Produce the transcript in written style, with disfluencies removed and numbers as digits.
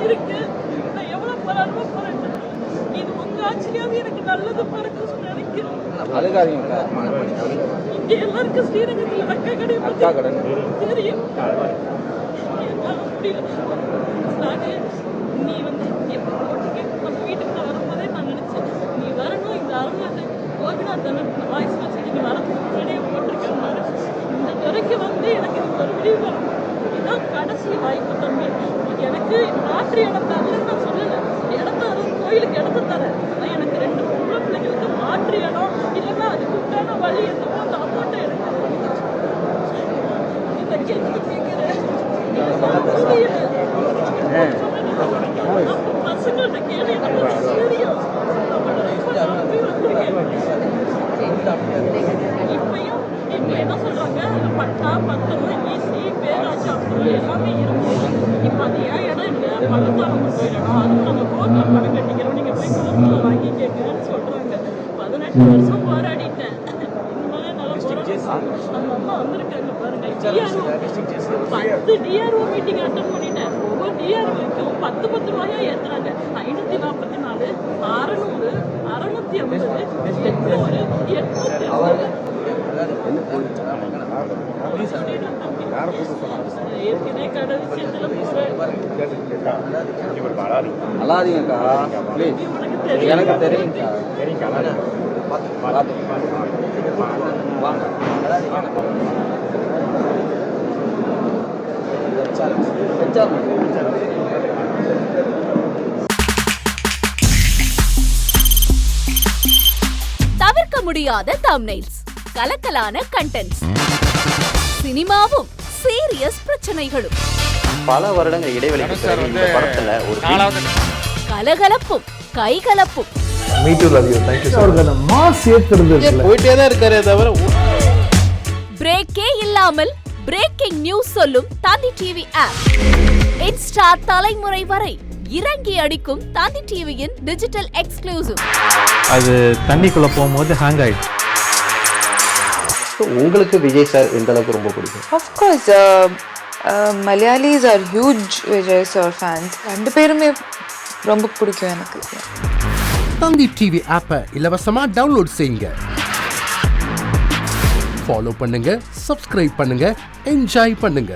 இருக்கு. நான் எவ்வளவு போராட்டமா போராட்டேன். இது உங்க ஆட்சியாவது எனக்கு நல்லது பறக்கும் நினைக்கிறேன். இங்க எல்லாருக்கும் ஸ்ரீரங்கத்துல அக்கா கடை தெரியும். என்னால முடியல. நானு நீ எப்ப போட்டுக்க நம்ம வீட்டுக்கு நான் வரும்போதே நான் நினைச்சேன் நீ வரணும். இந்த அருணாது கோபிநாத் வாய்ஸ் வச்சு நீங்க வரதுக்கு முன்னாடியே போட்டிருக்கேன். இந்த துறைக்கு எனக்கு இது ஒரு விடிவு வரும். இதுதான் கடைசி வாய்ப்பு தம்பி. எனக்கு மாற்று இடம் தரலன்னு நான் சொல்லலை. இடத்த கோயிலுக்கு இடத்த தரேன். எனக்கு 2 பொம்பளை பிள்ளைங்களுக்கு மாற்று இடம் இல்லைன்னா அதுக்கு உண்டான வழி என்னவோ அந்த அமௌண்ட்டை எனக்கு இந்த கேள்வி கேட்கிறேன். பசங்கள்கிட்ட கேள்வி தெரியும். இப்பயும் இப்ப என்ன சொல்றாங்க, பட்டா பத்திரம் ஈசி பேராட்சி அப்புறம் எல்லாமே இருக்கு. இப்ப அது ஏன் இடம் இல்லை, பணத்தாரம் போயிடணும், அதுவும் நாங்க கோர்ட்ல பணம் கட்டிக்கிறோம், நீங்க போய் கோர்ட்ல வாங்கி கேட்கன்னு சொல்றாங்க. 18 வருஷம் போராடிட்டேன். இனிமேல நல்லா போராட்டம். அந்த அம்மா வந்திருக்காங்க பாருங்க. 10 டிஆர்ஓ மீட்டிங் அட்டன் பண்ணிட்டேன். ஒவ்வொரு டிஆர்ஓக்கும் 10 ரூபாயா ஏத்துறாங்க. 544 600 650 800 850 ஏற்கனவே கடை விஷயத்துல எனக்கு தெரியும். தவிர்க்க முடியாத தம்ப்நெயில்ஸ், கலக்கலான கண்டென்ட்ஸ், சினிமாவும் சீரியஸ் பிரச்சனைகளும், பல வருடங்கள் இடைவெளிக்கு பிறகு இந்த படத்துல ஒரு கலகலப்பும் கைகலப்பும் போயிட்டே தான் இருக்காரே தவிர பிரேக்கே இல்லாமல் பிரேக்கிங் நியூஸ் சொல்லும் தந்தி டிவி ஆப். இன்ஸ்டா தலைமுறை வரை இறங்கி அடிக்கும் தந்தி டிவியின் டிஜிட்டல் எக்ஸ்க்ளூசிவ். அது தண்ணிக்குள்ள போகும்போது ஹேங் ஆயிடுச்சு. உங்களுக்கு விஜய் சார் எந்த அளவுக்கு ரொம்ப பிடிக்கும்? Of course, Malayalis are huge Vijay sir fans. 2 பேருமே ரொம்ப பிடிக்கும் எனக்கு. தந்தி டிவி ஆப்பை இலவசமா டவுன்லோட் செய்யுங்க. ஃபாலோ பண்ணுங்க, சப்ஸ்கிரைப் பண்ணுங்க, என்ஜாய் பண்ணுங்க.